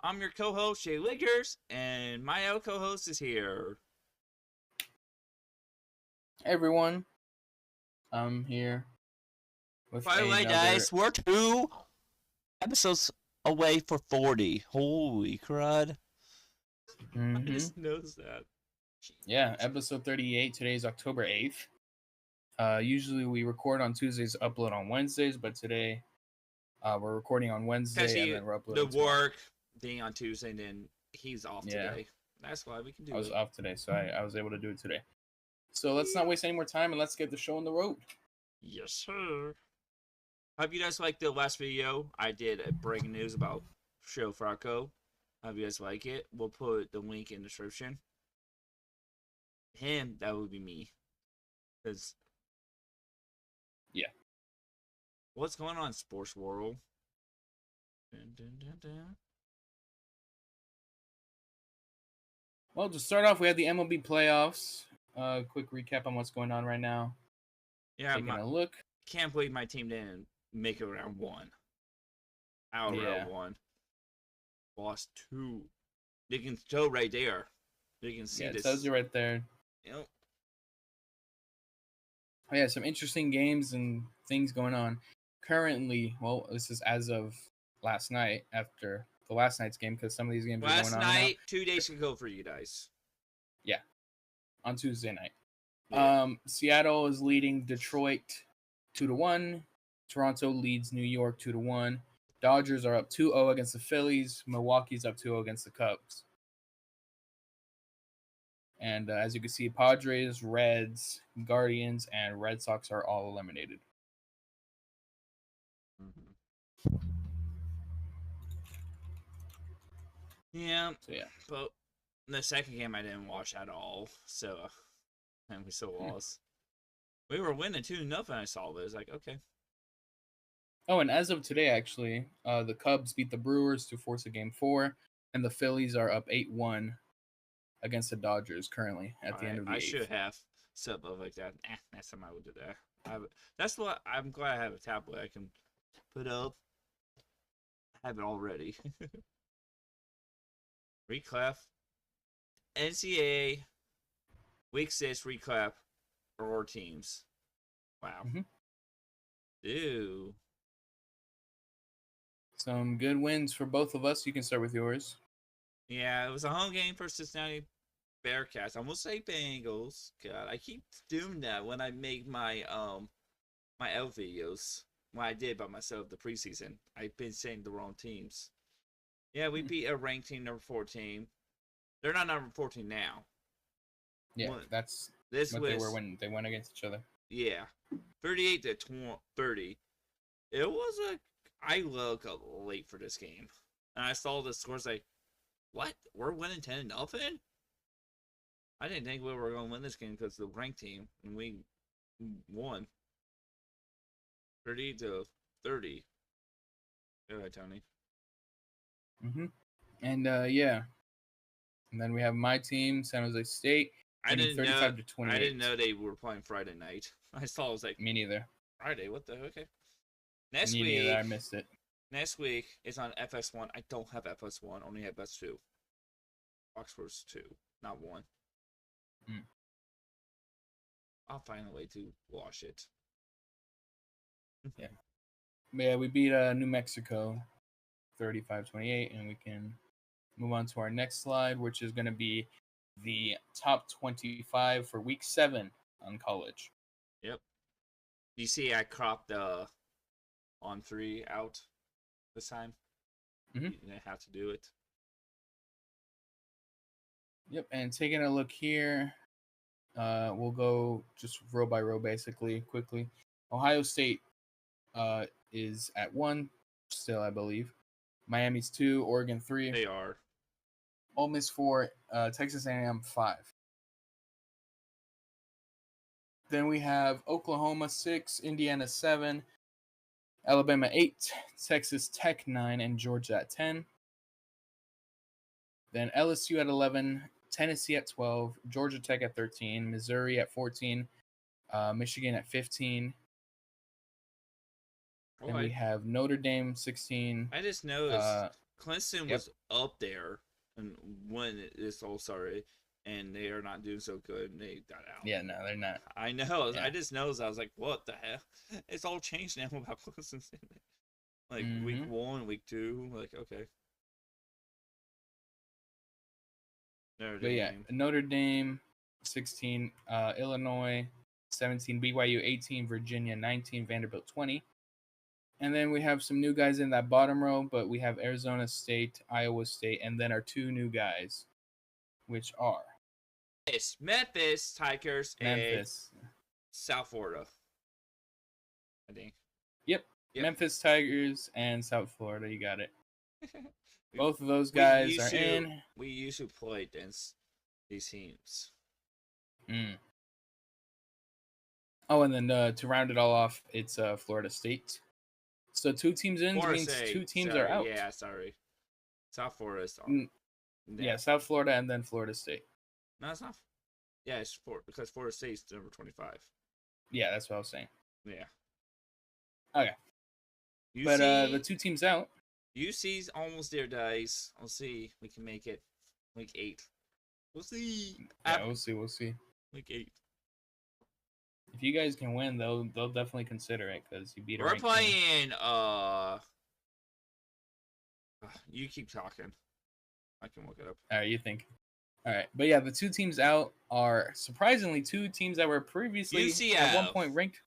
I'm your co-host, Jay Liggers, and my other co-host is here. Hey everyone, I'm here with By the way, another. guys, we're 2 episodes away for 40. Holy crud. I just noticed that. Yeah, episode 38. Today is October 8th. Usually we record on Tuesdays, upload on Wednesdays, but today we're recording on Wednesday and then we're uploading the work being on Tuesday, and then he's off today. That's why we can do it. I was off today, so I was able to do it today. So let's not waste any more time and let's get the show on the road. Yes, sir. Hope you guys liked the last video. I did a breaking news about Show Franco. Hope you guys like it. We'll put the link in the description. Him, that would be me. Because, yeah. What's going on, sports world? Dun, dun, dun, dun. Well, to start off, we had the MLB playoffs. Quick recap on what's going on right now. Yeah, taking a look. Can't believe my team didn't make it round 1. Round 1. Lost 2. They can show right there. You can see this. It tells you right there. Yep. Oh, yeah, some interesting games and things going on. Currently, well, this is as of last night after the last night's game because some of these games are going on Last night, now. 2 days ago for you guys. Yeah, on Tuesday night. Yeah. Seattle is leading Detroit 2-1. Toronto leads New York 2-1. Dodgers are up 2-0 against the Phillies. Milwaukee's up 2-0 against the Cubs. And as you can see, Padres, Reds, Guardians, and Red Sox are all eliminated. Mm-hmm. Yeah. So, yeah. But the second game I didn't watch at all. So, and we still lost. We were winning 2-0. I saw it. It was like, okay. Oh, and as of today, actually, the Cubs beat the Brewers to force a Game 4, and the Phillies are up 8-1 against the Dodgers currently at the end of the 8th. I should have set up like that. Next time I would do that. That's what I'm glad I have a tablet I can put up. I have it all ready. Reclap. NCAA Week 6 reclap for teams. Wow. Mm-hmm. Ew. Some good wins for both of us. You can start with yours. Yeah, it was a home game for Cincinnati Bearcats. I almost say Bengals. God, I keep doing that when I make my my L videos. When I did by myself the preseason, I've been saying the wrong teams. Yeah, we beat a ranked team, number 14. They're not number 14 now. Yeah, that's what they were when they went against each other. Yeah, 38-30. It was I woke up late for this game, and I saw the scores like, what? We're winning 10-0? I didn't think we were going to win this game because the ranked team, and we won 30-30. Go ahead, Tony. And yeah, and then we have my team, San Jose State. I didn't 35-28. know. I didn't know they were playing Friday night. I saw. I was like, me neither. Friday? What the? Okay. Me neither. I missed it. Next week is on FS1. I don't have FS1. Only have FS2. Oxford's 2, not 1. I'll find a way to wash it. Yeah. But yeah, we beat New Mexico 35-28, and we can move on to our next slide, which is going to be the top 25 for week 7 on college. Yep. You see, I cropped on 3 out this time. Mm-hmm. You didn't have to do it. Yep, and taking a look here, we'll go just row by row, basically, quickly. Ohio State is at 1, still, I believe. Miami's 2, Oregon 3. They are. Ole Miss 4, Texas A&M 5. Then we have Oklahoma 6, Indiana 7, Alabama 8, Texas Tech 9, and Georgia at 10. Then LSU at 11, Tennessee at 12, Georgia Tech at 13, Missouri at 14, Michigan at 15. Then we have Notre Dame 16. I just noticed Clemson Yep. was up there, and when this all started, and they are not doing so good, and they got out. Yeah, no, they're not. I know. Yeah. I just noticed. I was like, "What the hell?" It's all changed now about Clemson. Like week Mm-hmm. 1, week 2. Like okay, Notre But yeah, Dame. Notre Dame, 16, Illinois, 17, BYU, 18, Virginia, 19, Vanderbilt, 20. And then we have some new guys in that bottom row, but we have Arizona State, Iowa State, and then our 2 new guys, which are It's Memphis Tigers and Memphis. South Florida. I think. Yep. Yep. Memphis Tigers and South Florida. You got it. we, Both of those we guys used are to in. we used to play against these teams. Mm. Oh, and then to round it all off, it's Florida State. So 2 teams in Florida means State. 2 teams Sorry, are out. yeah, sorry. South Florida is on. Mm, yeah, South Florida and then Florida State. No, it's not. Yeah, it's because Florida State's number 25. Yeah, that's what I was saying. Yeah. Okay. UC, But the 2 teams out. UC's almost there, guys. We'll see. We can make it week 8. We'll see. Yeah, we'll see. We'll see. Week 8. If you guys can win, they'll definitely consider it because you beat a We're ranked team. playing. You keep talking. I can look it up. All right, you think. All right, but yeah, the 2 teams out are surprisingly 2 teams that were previously at one UCF. point ranked.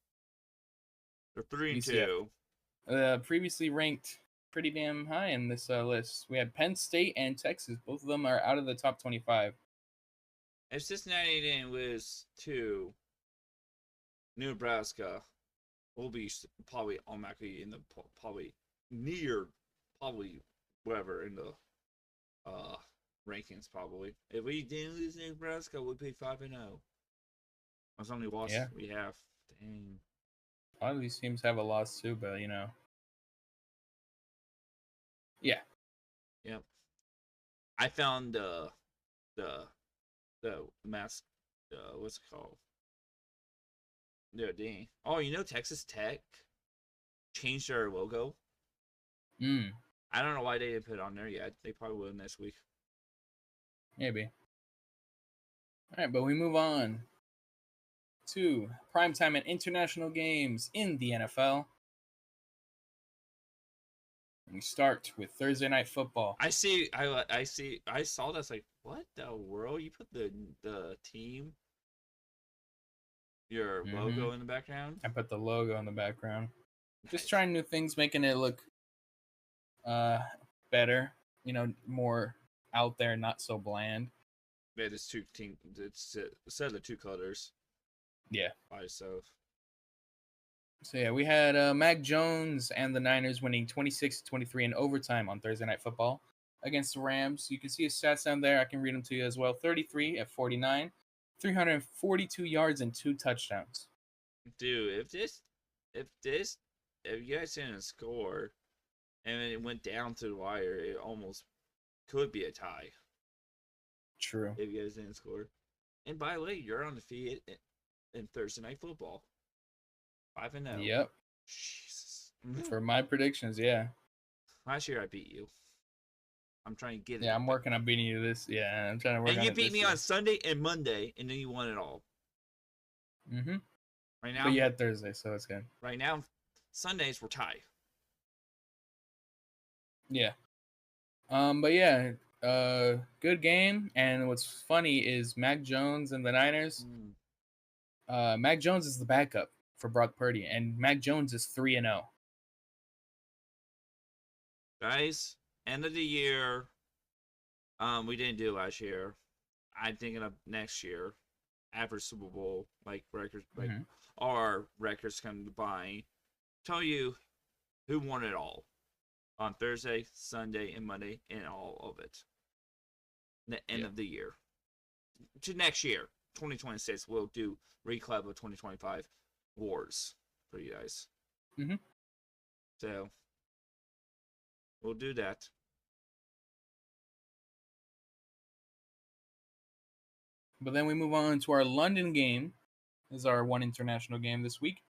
They're 3 and UCF. 2. Previously ranked pretty damn high in this list. We had Penn State and Texas. Both of them are out of the top 25. If Cincinnati didn't lose to Nebraska, we'll be probably automatically in the probably whatever in the rankings probably. If we didn't lose Nebraska, we'd be 5-0. That's the only loss we have. Dang. A lot of these teams have a loss too, but you know. Yeah. Yep. I found the mask. What's it called? Yeah, dang. Oh, you know Texas Tech changed their logo. I don't know why they didn't put it on there yet. They probably will next week. Maybe. All right, but we move on to primetime and international games in the NFL. And we start with Thursday Night Football. I saw that's like, what the world? You put the team, your logo in the background? I put the logo in the background. Nice. Just trying new things, making it look better, you know, more out there, not so bland. Yeah, it's 2 team. It's a set of 2 colors. Yeah. By itself. So yeah, we had Mac Jones and the Niners winning 26-23 in overtime on Thursday Night Football against the Rams. You can see his stats down there. I can read them to you as well. 33 at 49, 342 yards and 2 touchdowns. Dude, if you guys didn't score, and it went down to the wire, it almost could be a tie. True. If you guys didn't score. And by the way, you're undefeated in Thursday Night Football. 5-0. Yep. Jesus. For my predictions, yeah. Last year I beat you. I'm trying to get it. Yeah, I'm working on beating you this. Yeah, I'm trying to work on it. And you beat me year. on Sunday and Monday, and then you won it all. Mm-hmm. Right now. But you had Thursday, so it's good. Right now, Sundays were tied. Yeah. But yeah, good game. And what's funny is Mac Jones and the Niners. Mac Jones is the backup for Brock Purdy, and Mac Jones is 3-0. Guys, end of the year. We didn't do last year. I'm thinking of next year, after Super Bowl, like records, like our records come by. Tell you who won it all on Thursday, Sunday, and Monday, and all of it. The end of the year. To next year, 2026, we'll do reclub of 2025 awards for you guys. So we'll do that. But then we move on to our London game. This is our one international game this week,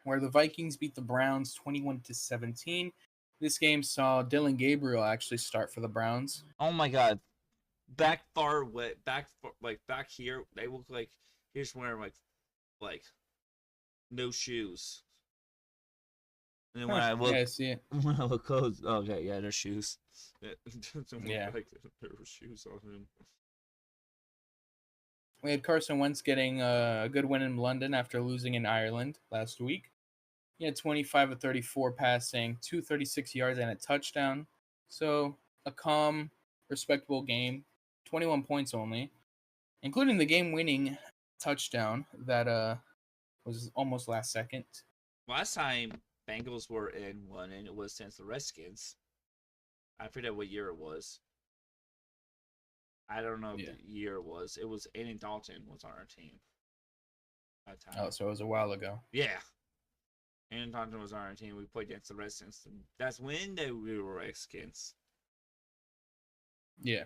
where the Vikings beat the Browns 21-17. This game saw Dylan Gabriel actually start for the Browns. Oh my god. Back far away, back here, they look like he's wearing like no shoes. And then when I look, Yeah, I see it. when I look close, okay, yeah, there's shoes. Yeah. Like there were shoes on him. We had Carson Wentz getting a good win in London after losing in Ireland last week. He had 25 of 34 passing, 236 yards, and a touchdown. So a calm, respectable game. 21 points only, including the game-winning touchdown that was almost last second. Last time Bengals were in one, and it was since the Redskins. I forget what year it was. I don't know if the year was. It was Andy Dalton was on our team. That time. Oh, so it was a while ago. Yeah. Andy Dalton was on our team. We played against the Redskins. And that's when we were Redskins. Yeah.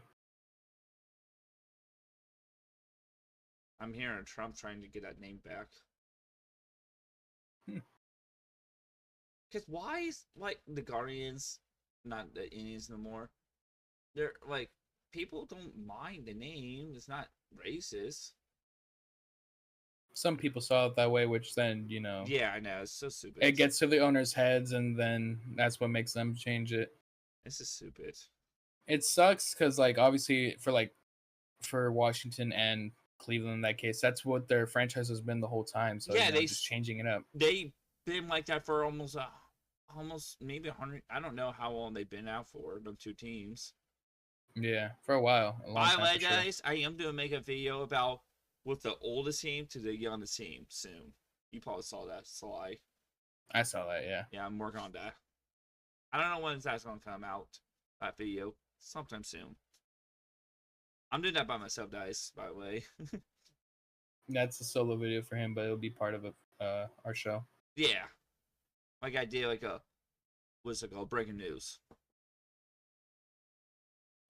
I'm hearing Trump trying to get that name back. Because why is, like, the Guardians, not the Indians no more, they're, like, people don't mind the name. It's not racist. Some people saw it that way, which then, Yeah, I know. It's so stupid. it gets to the owners' heads, and then that's what makes them change it. It's just stupid. It sucks because, like, obviously for Washington and Cleveland in that case, that's what their franchise has been the whole time. So Yeah, they just changing it up. They've been like that for almost maybe 100. I don't know how long they've been out for, the two teams. Yeah, for a while. By the way, guys, I am going to make a video about with the oldest team to the youngest team soon. You probably saw that slide. I saw that, yeah. Yeah, I'm working on that. I don't know when that's going to come out, that video. Sometime soon. I'm doing that by myself, guys, by the way. That's a solo video for him, but it'll be part of our show. Yeah. Like I did, like what's it called? Breaking news.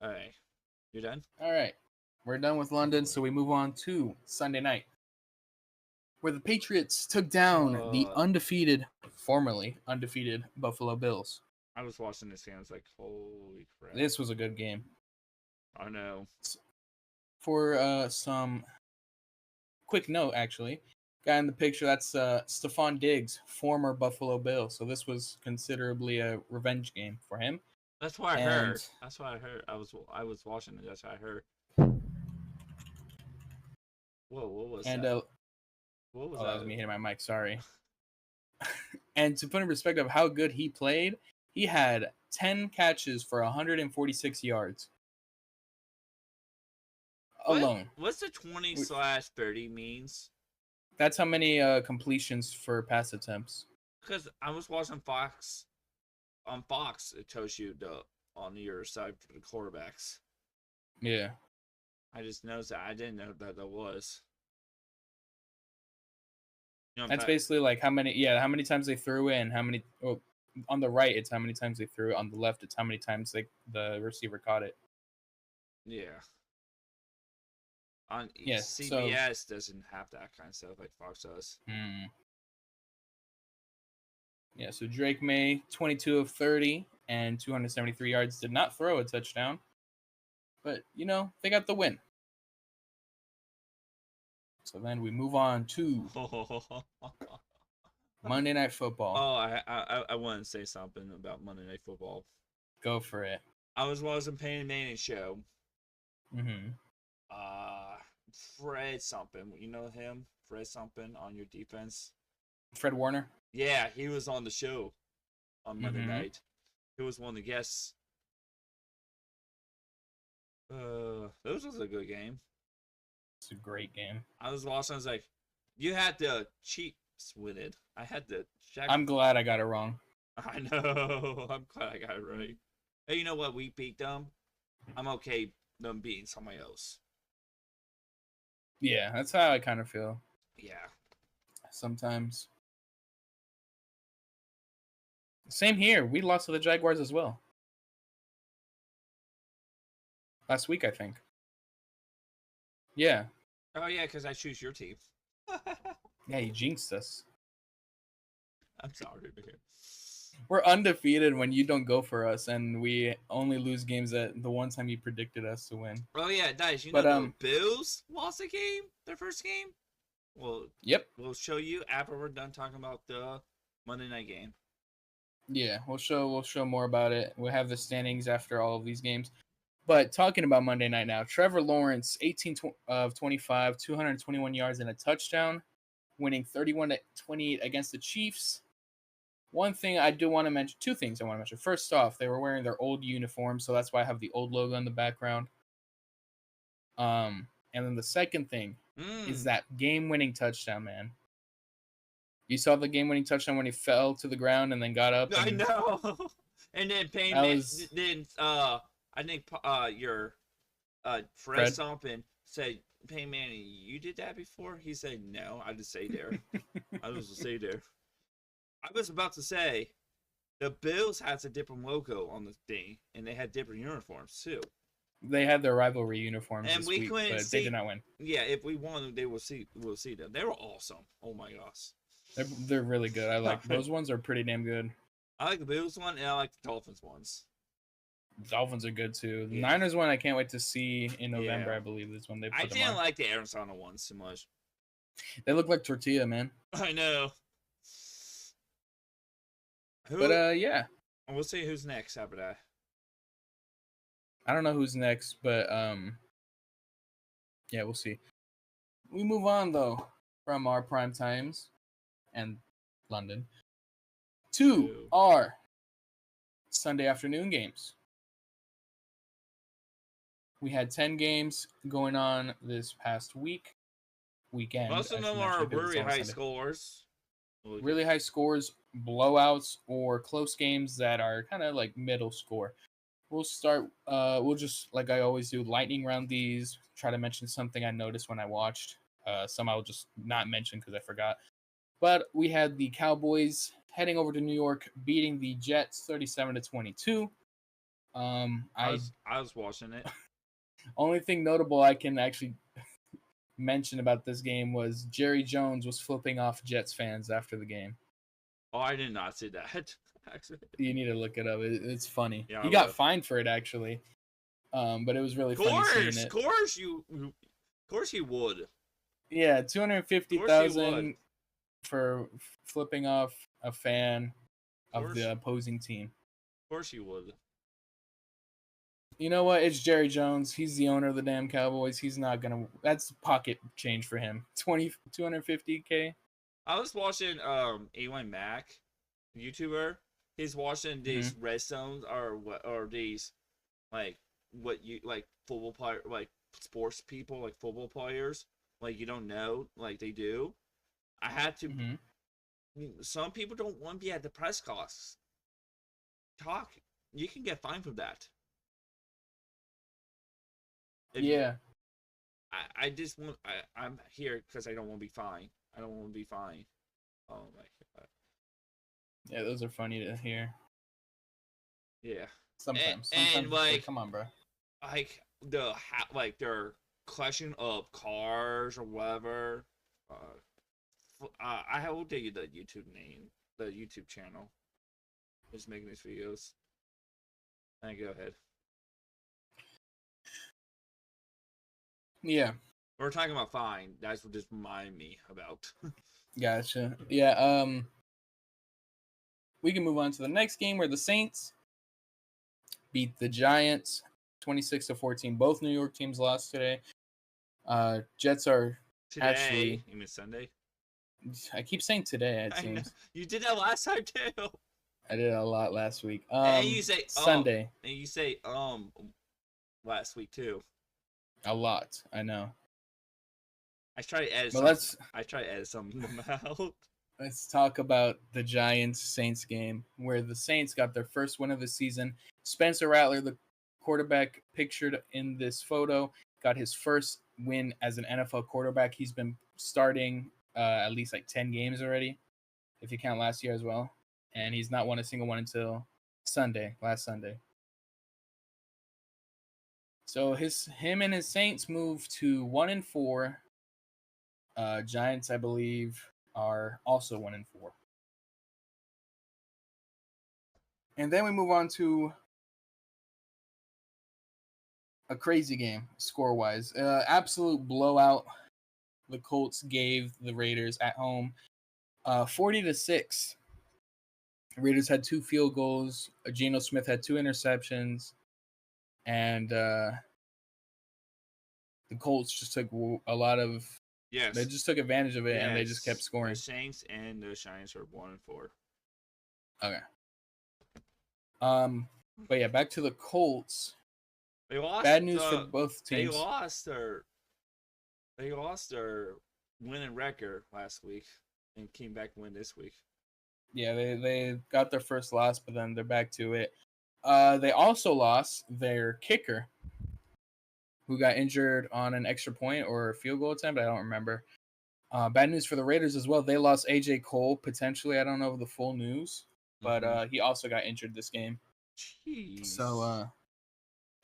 Alright. You're done? All right. We're done with London, so we move on to Sunday night, where the Patriots took down the formerly undefeated Buffalo Bills. I was watching this game. I was like, holy crap. This was a good game. I know. For some quick note, actually, guy in the picture, that's Stephon Diggs, former Buffalo Bill. So this was considerably a revenge game for him. That's what I heard. That's what I heard. I was watching it. That's what I heard. Whoa, what was that? What was that? That was me hitting my mic. Sorry. And to put in perspective how good he played, he had 10 catches for 146 yards. Alone. What's the 20/30 means? That's how many completions for pass attempts. Because I was watching Fox. On Fox, it tells you on your side for the quarterbacks. Yeah. I just noticed that. I didn't know that was. That's basically like how many times they threw in, on the right it's how many times they threw it, on the left it's how many times the receiver caught it. Yeah. On CBS doesn't have that kind of stuff like Fox does. Yeah, so Drake May, 22 of 30 and 273 yards, did not throw a touchdown. But, they got the win. So then we move on to Monday Night Football. Oh, I want to say something about Monday Night Football. Go for it. I was watching Peyton Manning show. Mm-hmm. Fred something. You know him? Fred something on your defense? Fred Warner? Yeah, he was on the show on Monday night. He was one of the guests. This was a good game. It's a great game. I was watching. I was like, "You had the Chiefs win it. I had the." I'm glad I got it wrong. I know. I'm glad I got it right. Hey, you know what? We beat them. I'm okay them beating somebody else. Yeah, that's how I kind of feel. Yeah. Sometimes. Same here. We lost to the Jaguars as well. Last week, I think. Yeah. Oh, yeah, because I choose your team. Yeah, you jinxed us. I'm sorry, man. We're undefeated when you don't go for us, and we only lose games at the one time you predicted us to win. Oh yeah, guys, you know But the Bills lost a game, their first game. Well, yep, we'll show you after we're done talking about the Monday night game. yeah, we'll show more about it. We'll have the standings after all of these games. But talking about Monday night now, Trevor Lawrence, 18 of 25, 221 yards and a touchdown, winning 31-28 against the Chiefs. One thing I do want to mention, two things I want to mention. First off, they were wearing their old uniforms, so that's why I have the old logo in the background. And then the second thing is that game-winning touchdown, man. You saw the game-winning touchdown when he fell to the ground and then got up. I know. And then I think your Fred Stompin said, Payne Manning, you did that before? He said, no, I just stay there. I just stay there. I was about to say, the Bills has a different logo on the thing, and they had different uniforms too. They had their rivalry uniforms and this we week, couldn't but see, they did not win. Yeah, if we won, we'll see them. They were awesome. Oh my gosh. They're really good. I like those ones. Are pretty damn good. I like the Bills one, and I like the Dolphins ones. Dolphins are good too. The Niners one I can't wait to see in November. I believe this one they put I them didn't on. like the Arizona ones too much. They look like tortilla, man. I know. But yeah. We'll see who's next after that. I don't know who's next, but yeah, we'll see. We move on though from our prime times and London to our Sunday afternoon games. We had 10 games going on this past weekend. Most of them are really high scores. Really high scores, blowouts, or close games that are kind of like middle score. We'll start, we'll just, like I always do, lightning round these, try to mention something I noticed when I watched. Some I'll just not mention because I forgot. But we had the Cowboys heading over to New York, beating the Jets 37-22. I was watching it. Only thing notable I can actually mention about this game was Jerry Jones was flipping off Jets fans after the game. Oh, I did not see that. Actually, you need to look it up. It's funny. Yeah, he got fined for it actually, but it was really funny seeing it. Of course you would. Yeah, $250,000 for flipping off a fan of the opposing team. Of course you would. You know what? It's Jerry Jones. He's the owner of the damn Cowboys. He's not gonna. That's pocket change for him. $250K. I was watching A1 Mac, YouTuber. He's watching these red zones or these like what you like football player like sports people like football players like you don't know like they do. I had to. Some people don't want to be at the press costs. Talk. You can get fined for that. I just want. I'm here because I don't want to be fined. I don't want to be fined. Oh my god. Yeah, those are funny to hear. Yeah. Sometimes like, come on, bro. Like they're collection of cars or whatever. I will tell you the YouTube name, the YouTube channel. Just making these videos. And go ahead. Yeah. We're talking about fine. That's what just reminded me about. Gotcha. Yeah. We can move on to the next game where the Saints beat the Giants 26-14. Both New York teams lost today. Jets are today. Actually, you mean Sunday? I keep saying today. It seems you did that last time too. I did a lot last week. And you say Sunday. And you say last week too. A lot. I know. I try to edit. I try to edit some of them out. Let's talk about the Giants-Saints game, where the Saints got their first win of the season. Spencer Rattler, the quarterback pictured in this photo, got his first win as an NFL quarterback. He's been starting at least like 10 games already, if you count last year as well. And he's not won a single one until last Sunday. So him and his Saints moved to 1-4. Giants, I believe, are also 1-4. And then we move on to a crazy game score-wise. Absolute blowout. The Colts gave the Raiders at home 40-6. The Raiders had 2 field goals. Geno Smith had 2 interceptions. And the Colts just took a lot of... Yes. They just took advantage of it, and they just kept scoring. The Saints and the Giants are 1-4. Okay. But yeah, back to the Colts. They lost. Bad news for both teams. They lost their winning record last week and came back to win this week. Yeah, they got their first loss, but then they're back to it. They also lost their kicker, who got injured on an extra point or a field goal attempt. I don't remember. Bad news for the Raiders as well. They lost A.J. Cole, potentially. I don't know the full news, but he also got injured this game. Jeez. So,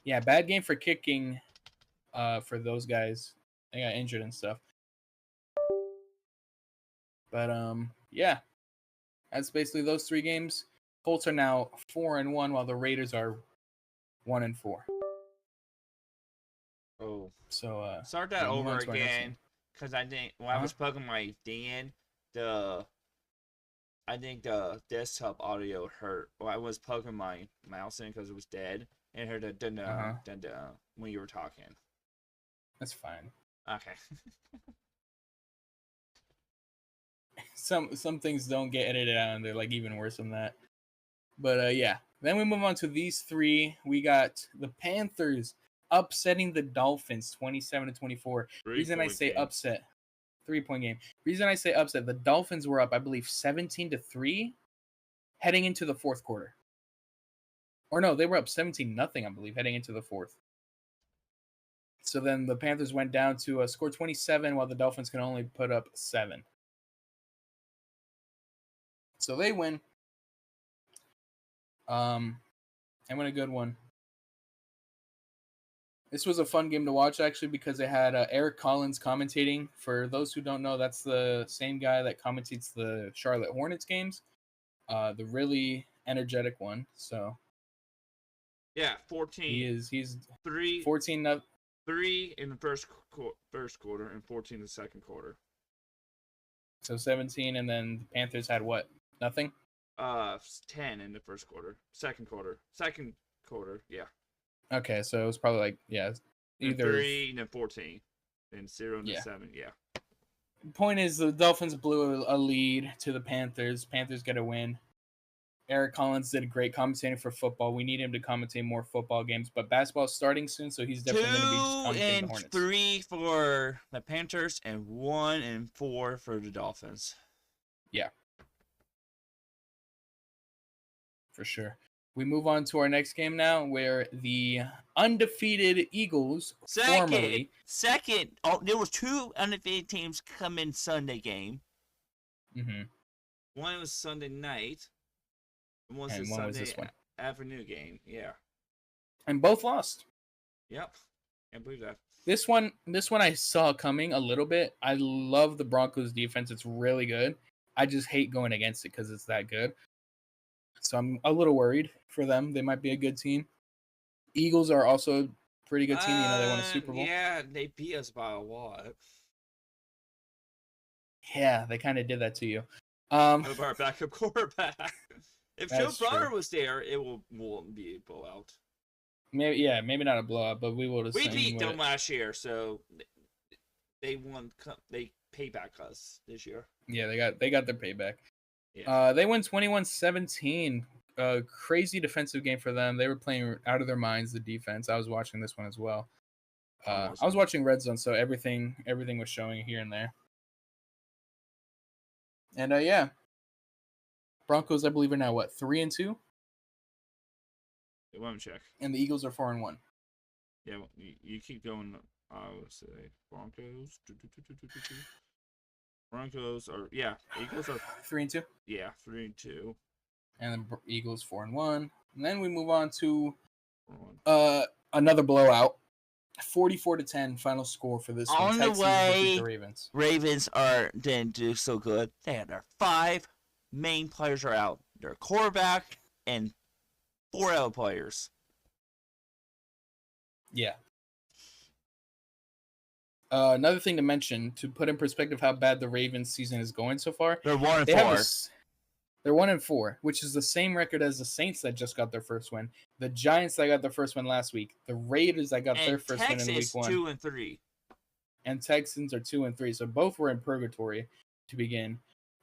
yeah, bad game for kicking for those guys. They got injured and stuff. But, yeah, that's basically those 3 games. Colts are now 4-1, while the Raiders are 1-4. Oh. So, start that over again, because I think when I was plugging my thing in, I think the desktop audio hurt. Well, I was plugging my mouse in because it was dead, and it heard a dun-dun when you were talking. That's fine. Okay. Some things don't get edited out, and they're like even worse than that. But yeah, then we move on to these 3. We got the Panthers upsetting the Dolphins 27-24. Reason I say upset, 3-point game. Reason I say upset, the Dolphins were up, I believe, 17-3 heading into the 4th quarter. Or no, they were up 17-0, I believe, heading into the 4th. So then the Panthers went down to score 27, while the Dolphins can only put up 7. So they win. And win a good one. This was a fun game to watch, actually, because it had Eric Collins commentating. For those who don't know, that's the same guy that commentates the Charlotte Hornets games, the really energetic one. So yeah, 14. He's 3 14 3 in the first quarter and 14 in the second quarter. So 17, and then the Panthers had what? Nothing? 10 in the first quarter. Second quarter, yeah. Okay, so it was probably like, yeah, either 3 and then 14. And 0 and 7, yeah. Point is, the Dolphins blew a lead to the Panthers. Panthers get a win. Eric Collins did a great commentating for football. We need him to commentate more football games, but basketball's starting soon, so he's definitely going to be just commentating the Hornets. 3 for the Panthers and 1-4 for the Dolphins. Yeah. For sure. We move on to our next game now, where the undefeated Eagles Second. Oh, there was 2 undefeated teams come in Sunday game. Mm-hmm. One was Sunday night. And one was this one. Afternoon game. Yeah. And both lost. Yep. Can't believe that. This one I saw coming a little bit. I love the Broncos defense. It's really good. I just hate going against it because it's that good. So I'm a little worried for them. They might be a good team. Eagles are also a pretty good team. They won a Super Bowl. Yeah, they beat us by a lot. Yeah, they kind of did that to you. Of our backup quarterback. If Joe Burrow was there, it won't be a blowout. Maybe not a blowout, but we will. We beat them last year, so they pay back us this year. Yeah, they got their payback. Yeah. They won 21-17. Crazy defensive game for them. They were playing out of their minds, the defense. I was watching this one as well. I was watching Red Zone, so everything was showing here and there. And yeah, Broncos, I believe, are now what, 3-2? Let me check. And the Eagles are 4-1. Yeah, you keep going. I would say Broncos. Broncos are Eagles are 3-2. Yeah, 3-2. And the Eagles 4-1. And then we move on to another blowout. 44-10 final score for this one. On the way, the Ravens. Ravens didn't do so good. They had their 5 main players are out. Their quarterback and 4 out players. Yeah. Another thing to mention, to put in perspective how bad the Ravens season is going so far. They're 1-4. They're 1-4, which is the same record as the Saints that just got their first win, the Giants that got their first win last week, the Raiders that got their first win in week 1, 2-3, and Texans are 2-3. So both were in purgatory to begin.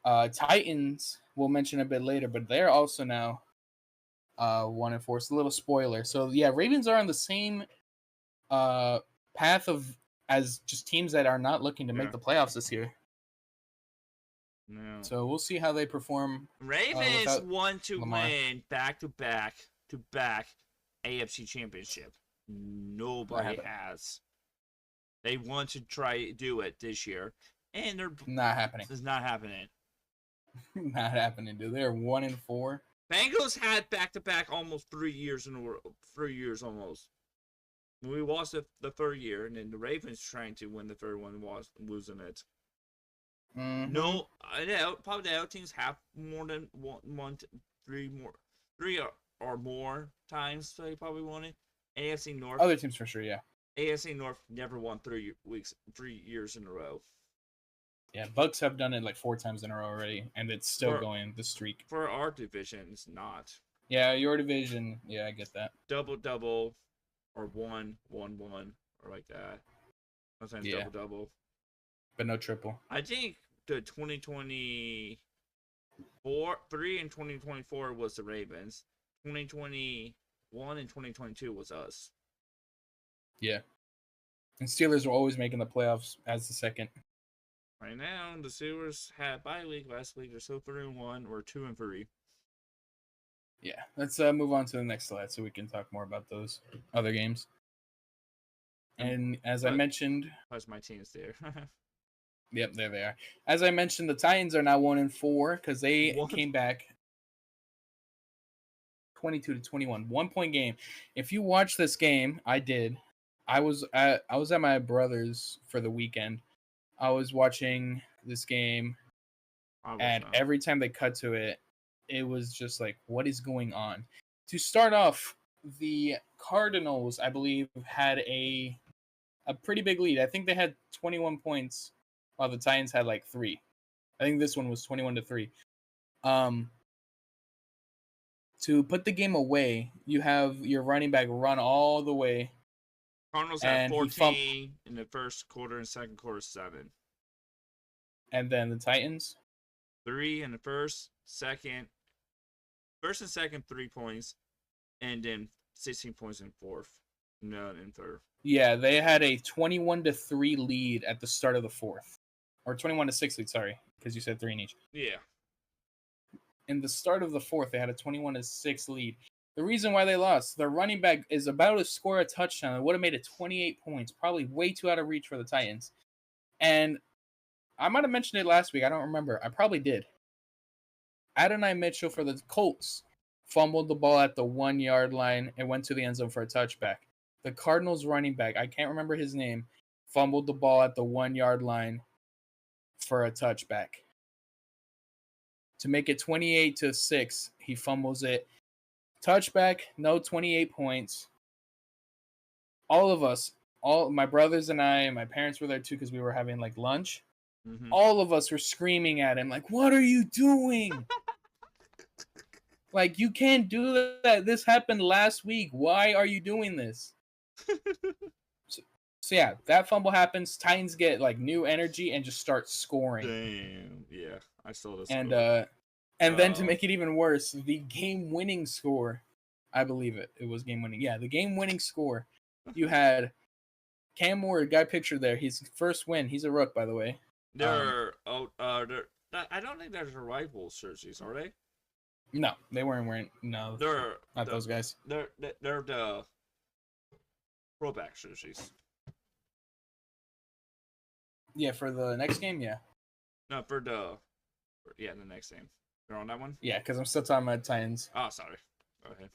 Titans we'll mention a bit later, but they're also now 1-4. It's a little spoiler. So yeah, Ravens are on the same path of as just teams that are not looking to make the playoffs this year. No. So we'll see how they perform. Ravens want to win back-to-back AFC Championship. Nobody has. They want to try do it this year, and they're not happening. It's not happening. Not happening, dude. They're 1-4. Bengals had back-to-back almost 3 years in a row. 3 years almost. We lost the third year, and then the Ravens trying to win the third one, was losing it. Mm-hmm. No, probably the other teams have more than three or more times they probably won it. AFC North. Other teams for sure, yeah. AFC North never won 3 years in a row. Yeah, Bucks have done it like 4 times in a row already, and it's still going the streak. For our division, it's not. Yeah, your division. Yeah, I get that. Double, or 1-1, or like that. Sometimes double. But no triple. I think the 2023 and 2024 was the Ravens. 2021 and 2022 was us. Yeah. And Steelers were always making the playoffs as the second. Right now, the Steelers had bye week last week. They're still 3-1 or 2-3. Yeah. Let's move on to the next slide so we can talk more about those other games. And as I mentioned, plus my team's there. Yep, there they are. As I mentioned, the Titans are now 1-4 because they came back 22-21, 1-point game. If you watch this game, I did. I was at my brother's for the weekend. I was watching this game, and every time they cut to it, it was just like, what is going on? To start off, the Cardinals, I believe, had a pretty big lead. I think they had 21 points. While the Titans had like 3. I think this one was 21-3. To put the game away, you have your running back run all the way. Cardinals had 14 in the first quarter and second quarter 7. And then the Titans? 3 in the first and second 3 points, and then 16 points in fourth. None in third. Yeah, they had a 21-3 lead at the start of the fourth. Or 21-6 lead, sorry, because you said 3 in each. Yeah. In the start of the fourth, they had a 21-6 lead. The reason why they lost, their running back is about to score a touchdown. It would have made it 28 points, probably way too out of reach for the Titans. And I might have mentioned it last week. I don't remember. I probably did. Adonai Mitchell for the Colts fumbled the ball at the 1-yard line and went to the end zone for a touchback. The Cardinals running back, I can't remember his name, fumbled the ball at the 1-yard line for a touchback. To make it 28-6, he fumbles it. Touchback, no 28 points. All of us, all my brothers and I, and my parents were there too because we were having like lunch. Mm-hmm. All of us were screaming at him like, "What are you doing? Like, you can't do that. This happened last week. Why are you doing this?" So yeah, that fumble happens. Titans get like new energy and just start scoring. Damn, yeah, I saw this. And then to make it even worse, the game-winning score, I believe it was game-winning. Yeah, the game-winning score. You had Cam Ward, guy pictured there. His first win. He's a rook, by the way. I don't think they're rivals jerseys, are they? No, they weren't wearing. No, they're not those guys. They're the throwback jerseys. Yeah, for the next game, yeah. No, the next game. They're on that one? Yeah, because I'm still talking about Titans. Oh, sorry. Go ahead.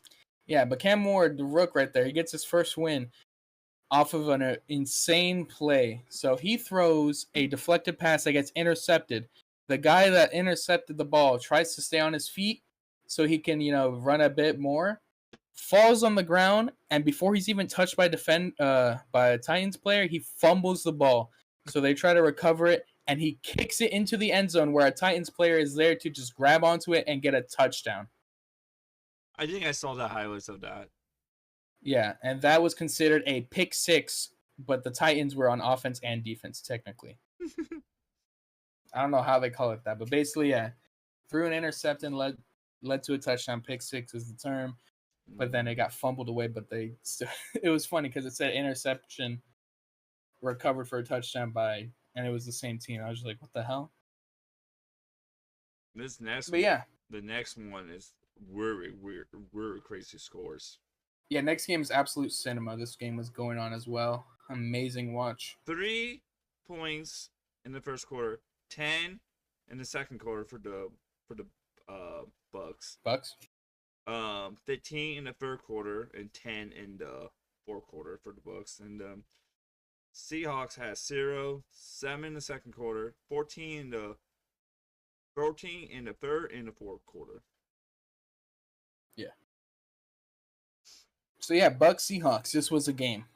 Yeah, but Cam Ward, the rook right there, he gets his first win off of an insane play. So he throws a deflected pass that gets intercepted. The guy that intercepted the ball tries to stay on his feet so he can, run a bit more. falls on the ground, and before he's even touched by a Titans player, he fumbles the ball. So they try to recover it, and he kicks it into the end zone where a Titans player is there to just grab onto it and get a touchdown. I think I saw the highlights of that. Yeah, and that was considered a pick six, but the Titans were on offense and defense technically. I don't know how they call it that, but basically, yeah, threw an interception, led to a touchdown. Pick six is the term, but then it got fumbled away. But they still, it was funny because it said interception recovered for a touchdown by, and it was the same team. I was just like, what the hell? This next, But yeah, the next one is very weird, very crazy scores. yeah. Next game is absolute cinema. This game was going on as well. Amazing watch. 3 points in the first quarter, 10 in the second quarter for the Bucks. Bucks. 15 in the third quarter and 10 in the fourth quarter for the Bucks. And Seahawks has 0, 7 in the second quarter, 14 in the third and the fourth quarter. Yeah. So yeah, Bucks Seahawks. This was a game.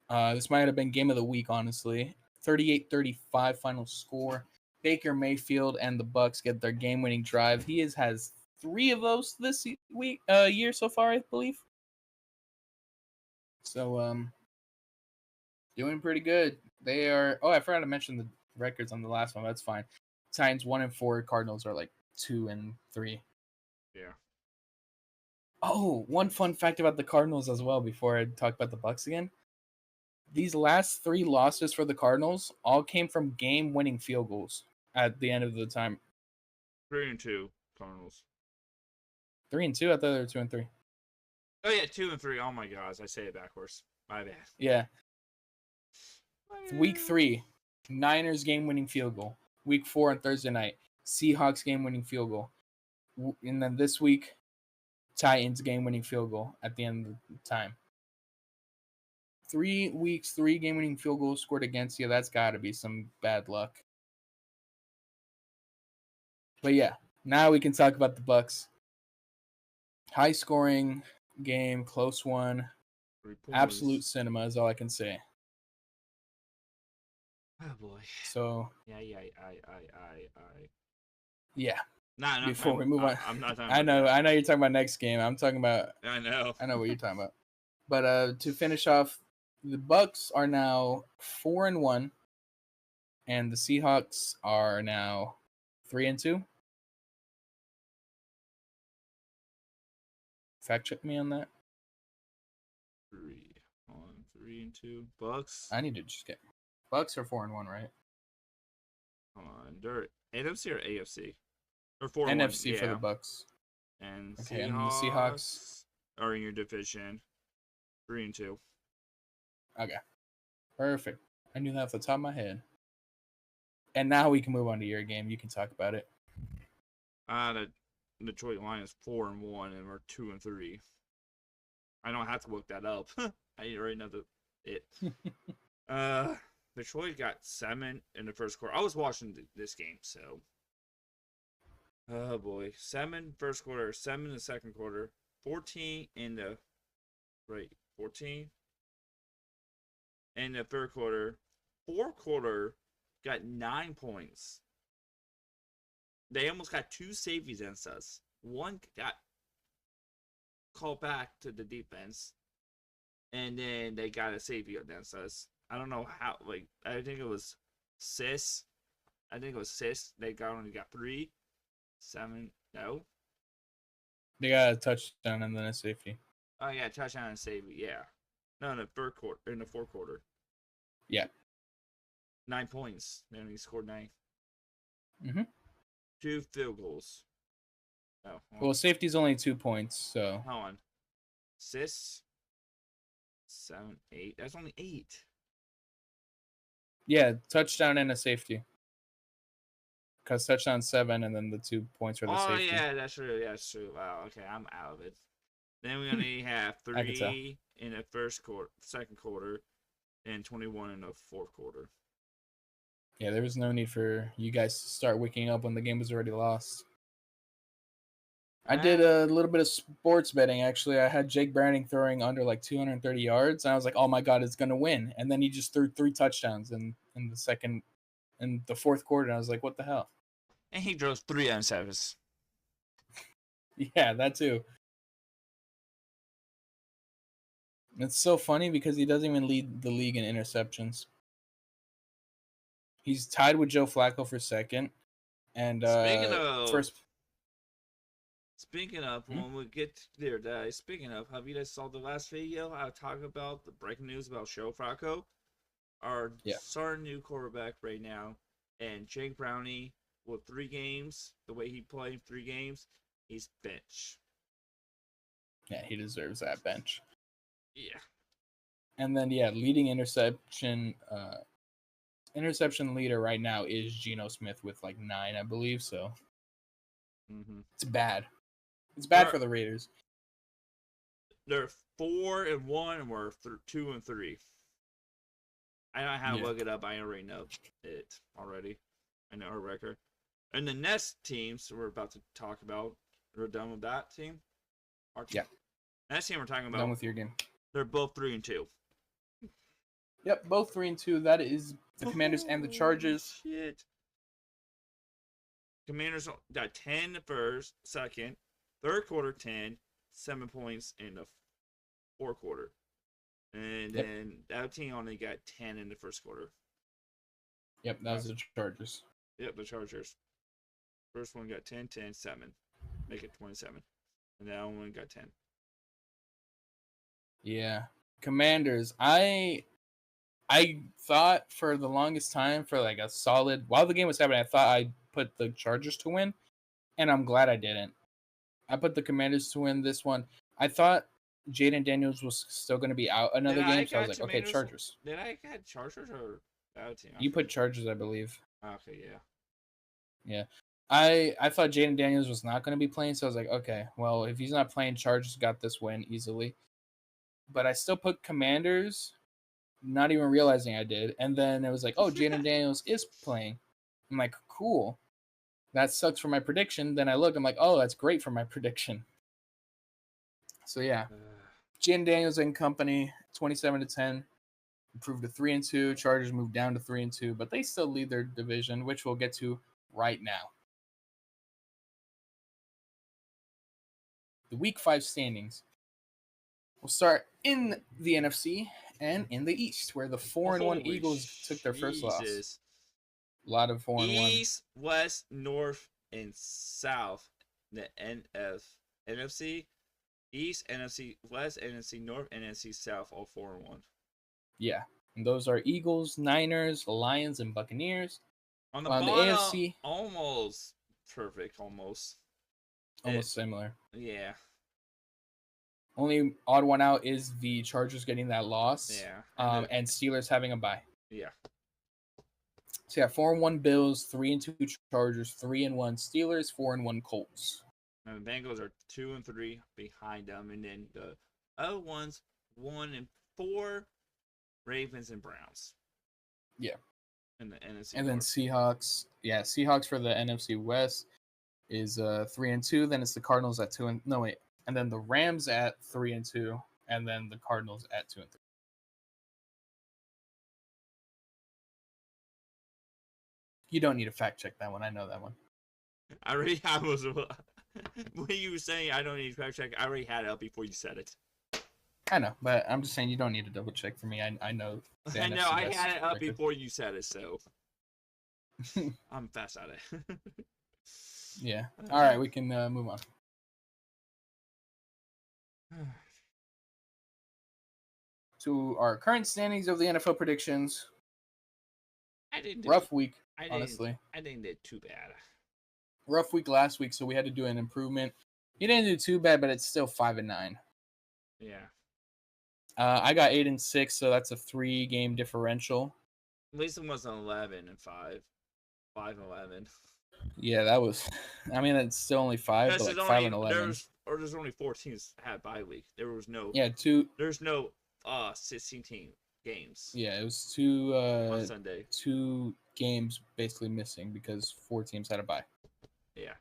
This might have been game of the week, honestly. 38-35 final score. Baker Mayfield and the Bucks get their game-winning drive. He has 3 of those this year so far, I believe. So doing pretty good. They are. Oh, I forgot to mention the records on the last one. That's fine. Titans 1-4. Cardinals are like 2-3. Yeah. Oh, one fun fact about the Cardinals as well before I talk about the Bucks again. These last 3 losses for the Cardinals all came from game-winning field goals at the end of the time. 3-2 Cardinals. 3-2. I thought they were 2-3. Oh yeah, 2-3. Oh my gosh, I say it backwards. My bad. Yeah. Week 3, Niners game-winning field goal. Week 4 on Thursday night, Seahawks game-winning field goal. And then this week, Titans game-winning field goal at the end of the time. 3 weeks, 3 game-winning field goals scored against you. That's got to be some bad luck. But yeah, now we can talk about the Bucks. High-scoring game, close one. Absolute cinema is all I can say. Oh boy. So yeah. Yeah. Nah, before we move on, I'm not talking I know that. you're talking about next game. I'm talking about. I know what you're talking about. But to finish off, the Bucks are now 4-1, and the Seahawks are now 3-2. Fact check me on that. 3-2 Bucks. I need to just get Bucks are 4-1, right? Hold on, they're NFC or AFC? Or 4-1. NFC yeah. for the Bucks. And okay, and the Seahawks are in your division. 3-2. Okay, perfect. I knew that off the top of my head. And now we can move on to your game. You can talk about it. The Detroit Lions 4-1, and we're 2-3. I don't have to look that up. I already know it. Detroit got 7 in the first quarter. I was watching this game, so. Oh boy, 7 first quarter, 7 in the second quarter, 14 in the 14 in the third quarter. Fourth quarter got 9 points. They almost got 2 safeties against us. One got called back to the defense, and then they got a safety against us. I don't know how. I think it was Sis. They only got 3. 7. No. They got a touchdown and then a safety. Oh yeah, touchdown and safety. Yeah. No, in the third quarter. In the fourth quarter. Yeah. 9 points. Then he scored 9. 2 field goals. Oh. Well, safety's only 2 points, so. Hold on. 6, 7, 8. That's only 8. Yeah, touchdown and a safety. Because touchdown 7 and then the 2 points for the safety. Oh yeah, that's true. That's true. Wow. Okay, I'm out of it. Then we only have 3 in the second quarter, and 21 in the fourth quarter. Yeah, there was no need for you guys to start waking up when the game was already lost. I did a little bit of sports betting, actually. I had Jake Browning throwing under like 230 yards, and I was like, oh my God, it's going to win. And then he just threw 3 touchdowns in the fourth quarter. And I was like, what the hell? And he throws 3 interceptions. Yeah, that too. It's so funny because he doesn't even lead the league in interceptions. He's tied with Joe Flacco for second. And first. Speaking of, when we get there, guys, speaking of, have you guys saw the last video? I talk about the breaking news about Joe Flacco, our starting new quarterback right now, and Jake Browning with 3 games. The way he played 3 games, he's bench. Yeah, he deserves that bench. Yeah. And then leading interception leader right now is Geno Smith with like 9, I believe. So it's bad. It's bad for the Raiders. They're 4-1, and we're 2-3. I don't have to look it up. I already know it already. I know our record. And the next teams we're about to talk about, we're done with that team. Our team. Next team we're talking about. Done with your game. They're both 3-2. Yep, both 3-2. That is the Commanders and the Chargers. Shit. Commanders got 10 the first, second, third quarter 10, 7 points in the fourth quarter. And then that team only got 10 in the first quarter. Yep, that was the Chargers. Yep, the Chargers. First one got 10, 10, 7. Make it 27. And that one got 10. Yeah. Commanders. I thought for the longest time, for like a solid, while the game was happening, I thought I put the Chargers to win, and I'm glad I didn't. I put the Commanders to win this one. I thought Jaden Daniels was still going to be out another game, so I was like, okay, Chargers. Did I get Chargers or that team? You put Chargers, I believe. Okay, yeah. Yeah. I thought Jaden Daniels was not going to be playing, so I was like, okay, well, if he's not playing, Chargers got this win easily. But I still put Commanders, not even realizing I did. And then it was like, oh, Jaden Daniels is playing. I'm like, cool. That sucks for my prediction. Then I look, I'm like, oh, that's great for my prediction. So yeah, Jaden Daniels and company, 27-10, improved to 3-2. Chargers moved down to 3-2, but they still lead their division, which we'll get to right now. The Week 5 standings. We'll start in the NFC and in the East, where the 4-1 Eagles took their first loss. A lot of 4-1. East, West, North, and South. The NFC. East, NFC, West, NFC, North, NFC, South, all 4-1. Yeah. And those are Eagles, Niners, Lions, and Buccaneers. On the bottom, AFC, almost perfect, almost similar. Yeah. Only odd one out is the Chargers getting that loss. Yeah. And Steelers having a bye. Yeah. So yeah, 4-1 Bills, 3-2 Chargers, 3-1 Steelers, 4-1 Colts. And the Bengals are 2-3 behind them, and then the other ones 1-4, Ravens and Browns. Yeah. And the NFC. And then Seahawks. Yeah, Seahawks for the NFC West is 3-2. Then it's the Cardinals at 2 and no wait. And then the Rams at 3-2, and then the Cardinals at 2-3. You don't need to fact check that one. I know that one. I already when you were saying I don't need to fact check, I already had it up before you said it. I know, but I'm just saying you don't need to double check for me. I know. I know. I had it up before you said it, so I'm fast at it. Yeah. All right, we can move on. To our current standings of the NFL predictions. Rough week, honestly. I didn't do too bad. Rough week last week, so we had to do an improvement. You didn't do too bad, but it's still 5-9. Yeah. I got 8-6, so that's a 3-game differential. At least it wasn't 11-5. 5-11. Yeah, that was. I mean, it's still only 5, but like 5-11. There's only 4 teams had bye week. There was no. Yeah, 2. There's no 16 team games. Yeah, it was 2. On Sunday. 2 games basically missing because 4 teams had a bye. Yeah.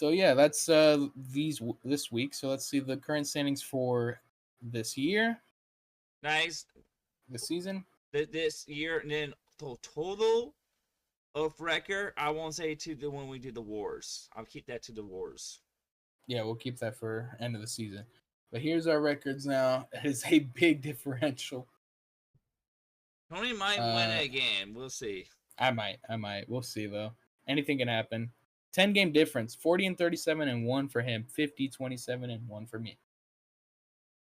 So yeah, that's this week. So let's see the current standings for this year, Nice. this season. This year, and then the total of record, I won't say to the when we do the wars. I'll keep that to the wars. Yeah, we'll keep that for end of the season. But here's our records now. It is a big differential. Tony might win it again. We'll see. I might. We'll see though. Anything can happen. 10-game difference. 40 and 37 and 1 for him. 50, 27 and 1 for me.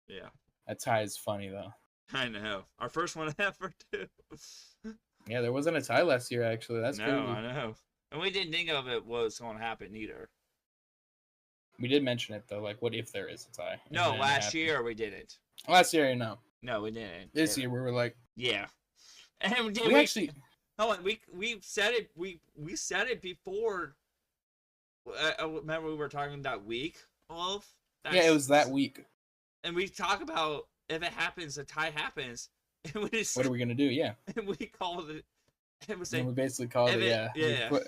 Yeah. That tie is funny though. I know. Our first one ever too. Yeah, there wasn't a tie last year actually. That's crazy. I know. And we didn't think of it was going to happen either. We did mention it though. Like, what if there is a tie? No, last year we didn't. Last year, no. No, we didn't. This year we were like, yeah. And we actually. Hold on, we said it. We said it before. I remember we were talking that week of. Yeah, it was that week. And we talk about if it happens, a tie happens. And we just, what are we gonna do? Yeah. And we called it. And we basically called it. Yeah. Yeah.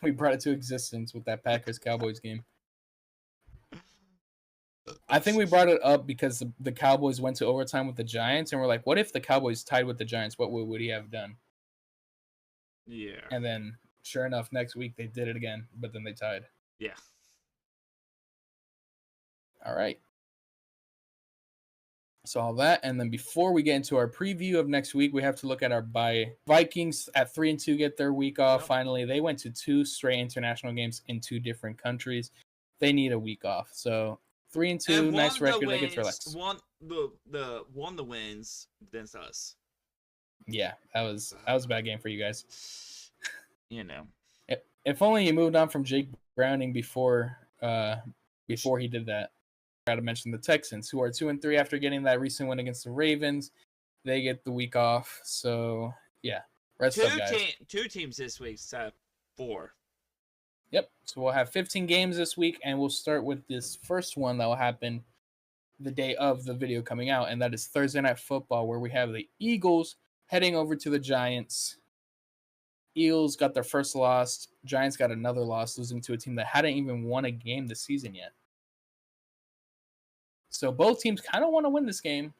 We brought it to existence with that Packers Cowboys game. I think we brought it up because the Cowboys went to overtime with the Giants, and we're like, what if the Cowboys tied with the Giants? What would he have done? Yeah. And then, sure enough, next week they did it again, but then they tied. Yeah. All right. So all that, and then before we get into our preview of next week, we have to look at our bye. Vikings at 3-2 get their week off. Yep. Finally, they went to 2 straight international games in 2 different countries. They need a week off. So 3-2, nice record. They get to relax. Won the wins against us. Yeah, that was a bad game for you guys. You know, if only you moved on from Jake Browning before he did that. I got to mention the Texans, who are 2-3 after getting that recent win against the Ravens. They get the week off. So yeah, rest up, guys. 2 teams this week, instead of 4. Yep. So we'll have 15 games this week, and we'll start with this first one that will happen the day of the video coming out, and that is Thursday Night Football, where we have the Eagles heading over to the Giants. Eagles got their first loss. Giants got another loss, losing to a team that hadn't even won a game this season yet. So both teams kind of want to win this game.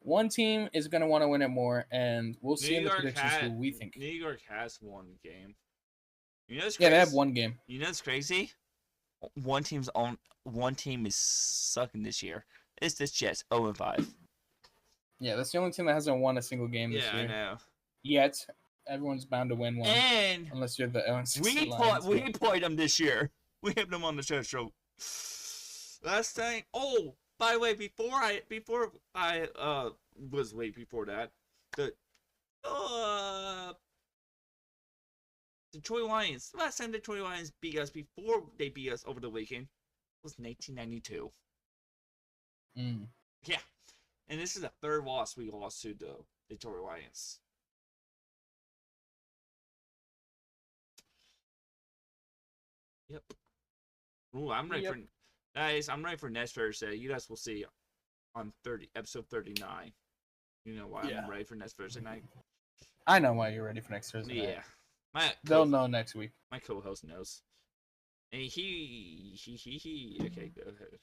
One team is going to want to win it more, and we'll see in the predictions who we think. New York has one game. You know what's crazy? Yeah, they have one game. You know what's crazy? One team is sucking this year. It's the Jets, 0-5. Yeah, that's the only team that hasn't won a single game this year. Yeah, I know. Yet, everyone's bound to win one. And unless you're the 0-6 we played them this year. We have them on the JOTO Show. Last thing. Oh, by the way, before I was way before that, the Detroit Lions. The last time the Detroit Lions beat us before they beat us over the weekend was 1992. Yeah, and this is the 3rd loss we lost to the Detroit Lions. Yep. Ooh, I'm ready for guys. I'm ready for next Thursday. You guys will see on episode 39. You know why I'm ready for next Thursday night. I know why you're ready for next Thursday night. Yeah. They'll know next week. My co-host knows. And he. Okay, go ahead.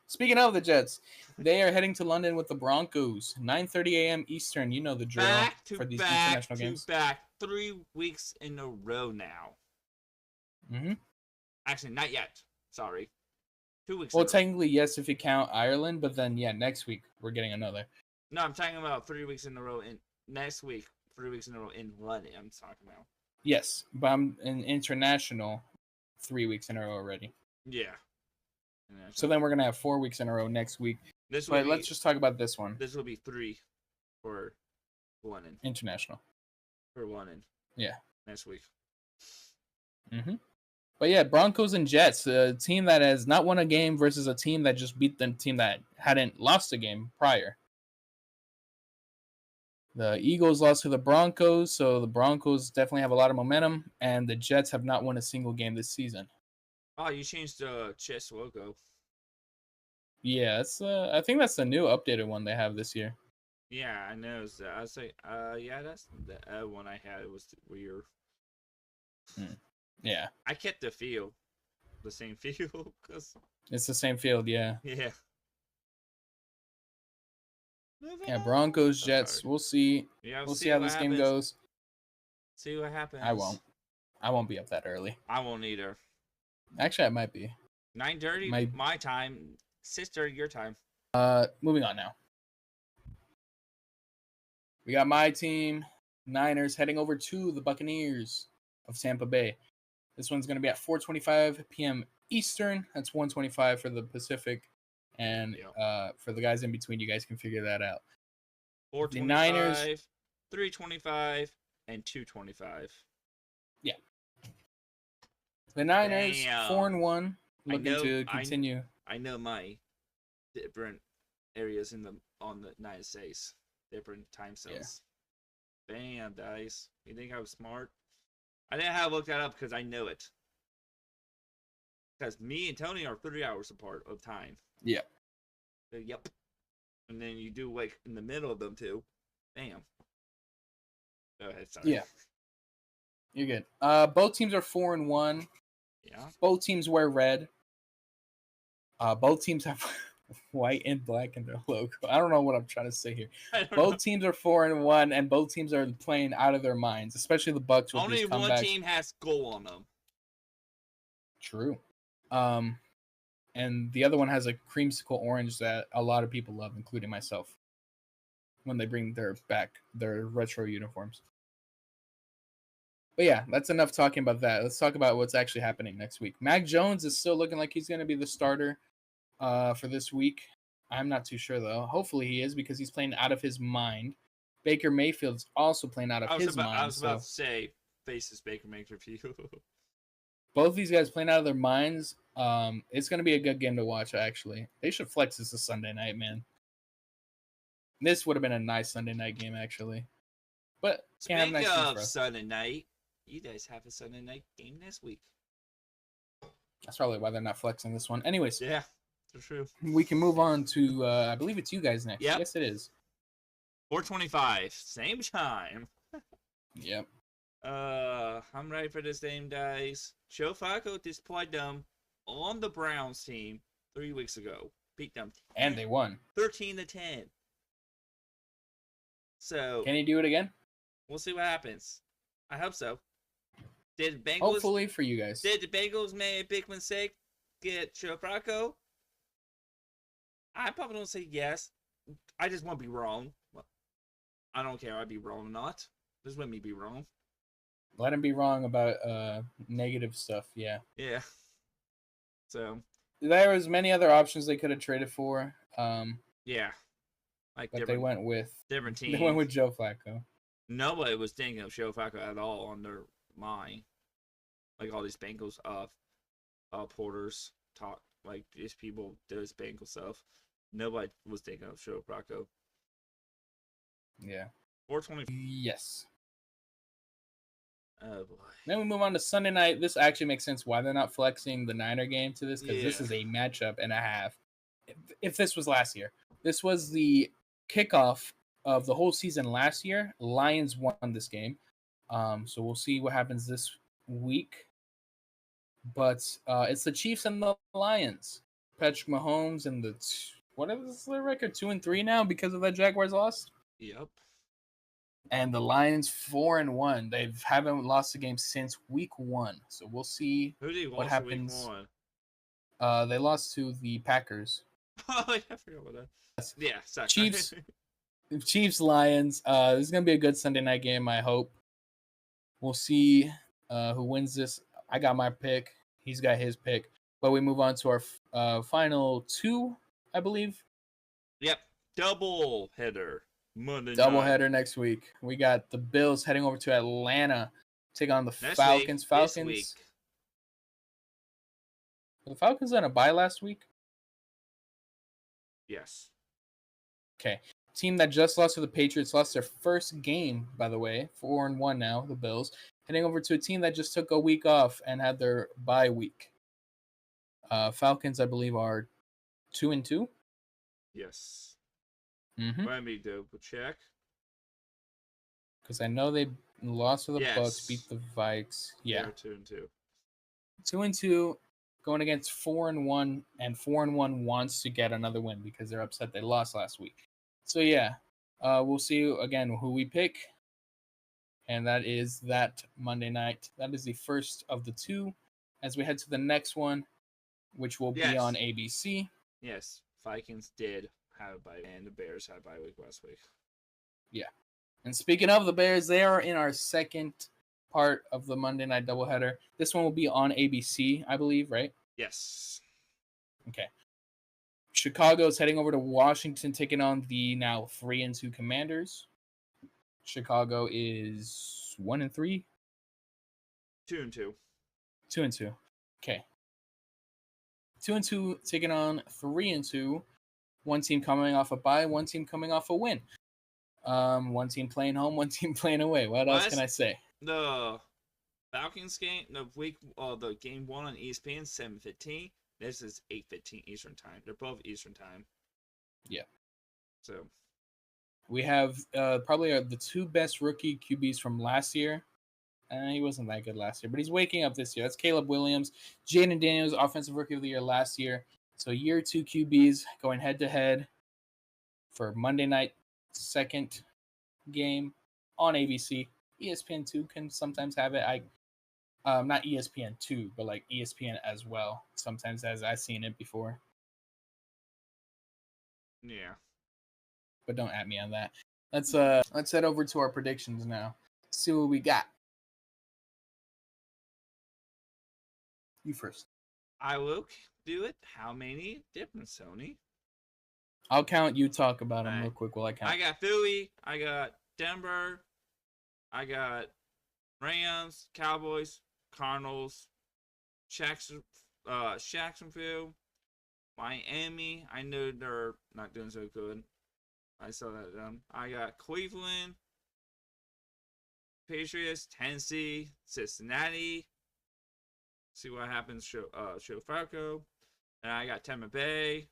Speaking of the Jets, they are heading to London with the Broncos. 9:30 a.m. Eastern. You know the drill for these international games. Back 3 weeks in a row now. Mm-hmm. Actually, not yet. Sorry. 2 weeks. Well, technically, yes, if you count Ireland, but then next week we're getting another. No, I'm talking about 3 weeks in a row. Next week, 3 weeks in a row in London. I'm talking about. Yes, but I'm in international 3 weeks in a row already. Yeah. So then we're gonna have 4 weeks in a row next week. Let's just talk about this one. This will be 3 for London. International. For London. Yeah. Next week. Mm-hmm. But yeah, Broncos and Jets, a team that has not won a game versus a team that just beat the team that hadn't lost a game prior. The Eagles lost to the Broncos, so the Broncos definitely have a lot of momentum, and the Jets have not won a single game this season. Oh, you changed the chess logo. Yeah, I think that's the new updated one they have this year. Yeah, I know. I was like, yeah, that's the one I had. It was weird. Yeah. I kept the feel. the same field. Cause It's the same field, yeah. yeah. Yeah, Broncos, So Jets. hard. We'll see. Yeah, We'll see how what this game happens. goes. See what happens. I won't. I won't be up that early. I won't either. Actually, I might be. 9:30 my time. 6:30 your time. Moving on now. We got my team, Niners, heading over to the Buccaneers of Tampa Bay. This one's going to be at 4:25 p.m. Eastern. That's 1:25 for the Pacific. And for the guys in between, you guys can figure that out. 4:25, The Niners, 3:25, and 2:25. Yeah. The Niners, Damn. 4-1, looking to continue. I know my different areas on the United States, different time zones. Yeah. Bam, guys. You think I was smart? I didn't have to look that up because I know it. Because me and Tony are 3 hours apart of time. Yeah. Yep. And then you do like in the middle of them too. Bam. Go ahead, sorry. Yeah. You're good. Both teams are 4-1. Yeah. Both teams wear red. Both teams have white and black in their logo. I don't know what I'm trying to say here. Both teams are 4-1, and both teams are playing out of their minds, especially the Bucks. With only one team has goal on them. True. And the other one has a creamsicle orange that a lot of people love, including myself, when they bring their retro uniforms. But yeah, that's enough talking about that. Let's talk about what's actually happening next week. Mac Jones is still looking like he's going to be the starter for this week. I'm not too sure, though. Hopefully he is, because he's playing out of his mind. Baker Mayfield's also playing out of his mind. I was about to say, faces Baker Mayfield for you. Both these guys playing out of their minds. It's going to be a good game to watch, actually. They should flex this a Sunday night, man. This would have been a nice Sunday night game, actually. But speaking of Sunday night, you guys have a Sunday night game this week. That's probably why they're not flexing this one. Anyways. Yeah, for true. We can move on to, I believe it's you guys next. Yep. Yes, it is. 4:25, same time. Yep. I'm ready for this game, guys. Joe Flacco displayed them on the Browns team 3 weeks ago. Beat them. And they won. 13-10. So can he do it again? We'll see what happens. I hope so. Did Bengals? Hopefully for you guys. Did the Bengals make a big mistake? Get Joe Flacco? I probably don't say yes. I just want to be wrong. I don't care. I'd be wrong or not. Just let me be wrong. Let him be wrong about negative stuff. Yeah. Yeah. So there was many other options they could have traded for. Yeah. But they went with different teams. They went with Joe Flacco. Nobody was thinking of Joe Flacco at all on their mind. Like all these Bengals porters talk, like these people does Bengal stuff. Nobody was thinking of Joe Flacco. Yeah. 4:20. Yes. Oh boy. Then we move on to Sunday night. This actually makes sense why they're not flexing the Niner game to this, because this is a matchup and a half. If this was last year, this was the kickoff of the whole season last year. Lions won this game. So we'll see what happens this week. But it's the Chiefs and the Lions. Patrick Mahomes and what is their record? 2-3 now because of that Jaguars loss? Yep. And the Lions 4-1. They haven't lost a game since week 1. So we'll see what happens. Week 1? They lost to the Packers. Oh, yeah, I forgot about that. Yeah, sorry. Chiefs, Lions. This is gonna be a good Sunday night game, I hope. We'll see who wins this. I got my pick. He's got his pick. But we move on to our final two, I believe. Yep. Double header. Monday Double night. header next week. We got the Bills heading over to Atlanta, take on the Falcons. This week. Were the Falcons on a bye last week? Yes. Okay. Team that just lost to the Patriots lost their first game, by the way. 4-1 now, the Bills. Heading over to a team that just took a week off and had their bye week. Falcons, I believe, are 2-2. Yes. Mm-hmm. Let me double check. Because I know they lost to the Bucks, beat the Vikes. Yeah. 2-2. 2-2. going against 4-1, and 4-1 wants to get another win because they're upset they lost last week. So yeah, we'll see again who we pick, and that is that Monday night. That is the first of the two. As we head to the next one, which will be on ABC. Yes, Vikings did have a bye, and the Bears had a bye week last week. Yeah, and speaking of the Bears, they are in our second part of the Monday night doubleheader. This one will be on ABC, I believe, right? Yes. Okay. Chicago is heading over to Washington, taking on the now 3-2 Commanders. Chicago is 1-3. 2-2. 2-2. Okay. 2-2 taking on 3-2. One team coming off a bye, one team coming off a win. One team playing home, one team playing away. What else can I say? The Falcons game, the game 1 on ESPN, 7:15. This is 8:15 Eastern time. They're both Eastern time. Yeah. So we have probably the two best rookie QBs from last year. He wasn't that good last year, but he's waking up this year. That's Caleb Williams, Jaden Daniels, offensive rookie of the year last year. So year 2 QBs going head to head for Monday night second game on ABC. ESPN2 can sometimes have it. Not ESPN2, but like ESPN as well. Sometimes, as I've seen it before. Yeah. But don't at me on that. Let's head over to our predictions now. See what we got. You first. I will do it. How many different Sony? I'll count. You talk about them real quick while I count. I got Philly. I got Denver. I got Rams, Cowboys, Cardinals, Jacksonville, Miami. I know they're not doing so good. I saw that I got Cleveland, Patriots, Tennessee, Cincinnati. See what happens. Show Falco. And I got Tampa Bay.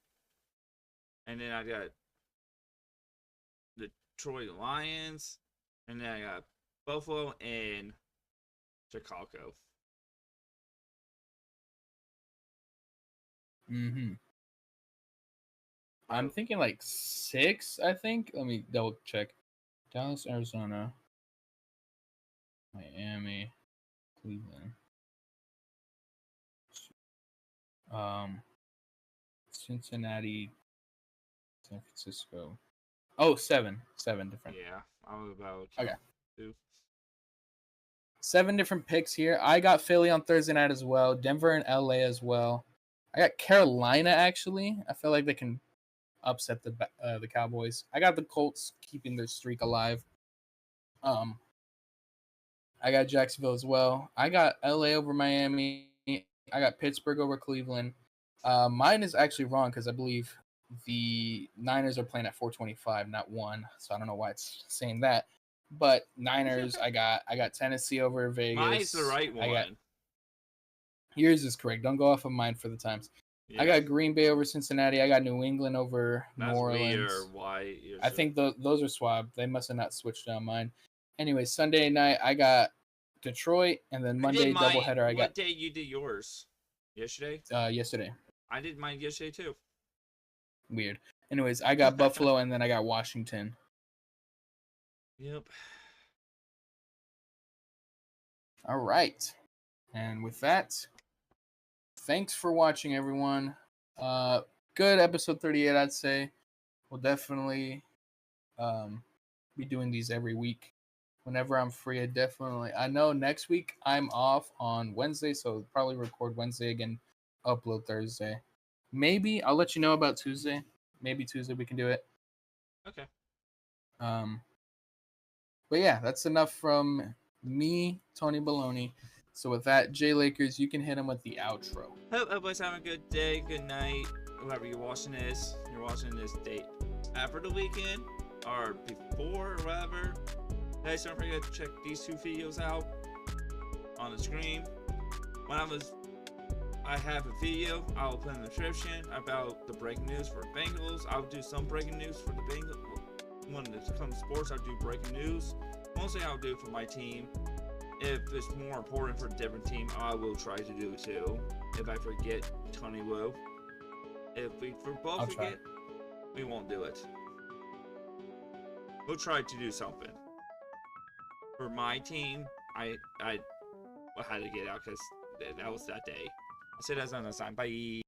And then I got the Detroit Lions. And then I got Buffalo and Chicago. I'm thinking like 6, I think. Let me double check. Dallas, Arizona, Miami, Cleveland. Cincinnati, San Francisco. Oh, 7 different. Yeah, I was about okay. 2. 7 different picks here. I got Philly on Thursday night as well. Denver and LA as well. I got Carolina actually. I feel like they can upset the Cowboys. I got the Colts keeping their streak alive. I got Jacksonville as well. I got LA over Miami. I got Pittsburgh over Cleveland. Mine is actually wrong because I believe the Niners are playing at 4:25, not 1. So I don't know why it's saying that. But Niners, I got Tennessee over Vegas. Mine's the right one. Yours is correct. Don't go off of mine for the times. Yeah. I got Green Bay over Cincinnati. I got New England over New Orleans. I think those are swapped. They must have not switched on mine. Anyway, Sunday night I got Detroit, and then Monday doubleheader. What day you did yours? Yesterday? Yesterday. I did mine yesterday too. Weird. Anyways, I got Buffalo, and then I got Washington. Yep. All right. And with that, thanks for watching, everyone. Good episode 38, I'd say. We'll definitely be doing these every week. Whenever I'm free, I know next week I'm off on Wednesday, so I'll probably record Wednesday again, upload Thursday. Maybe I'll let you know about Tuesday. Maybe Tuesday we can do it. Okay. But yeah, that's enough from me, Tony Baloney. So with that, Jay Lakers, you can hit him with the outro. Hope everybody's having a good day, good night, whoever you're watching this. You're watching this date after the weekend or before or whatever. Guys, don't forget to check these 2 videos out on the screen. I have a video I'll put in the description about the breaking news for Bengals. I'll do some breaking news for the Bengals. When it comes to sports, I'll do breaking news. Mostly I'll do for my team. if it's more important for a different team, I will try to do it too. If I forget, Tony will. If we both forget, we won't do it. We'll try to do something. For my team, I had to get out because that was that day. I'll say that's on the sign. Bye.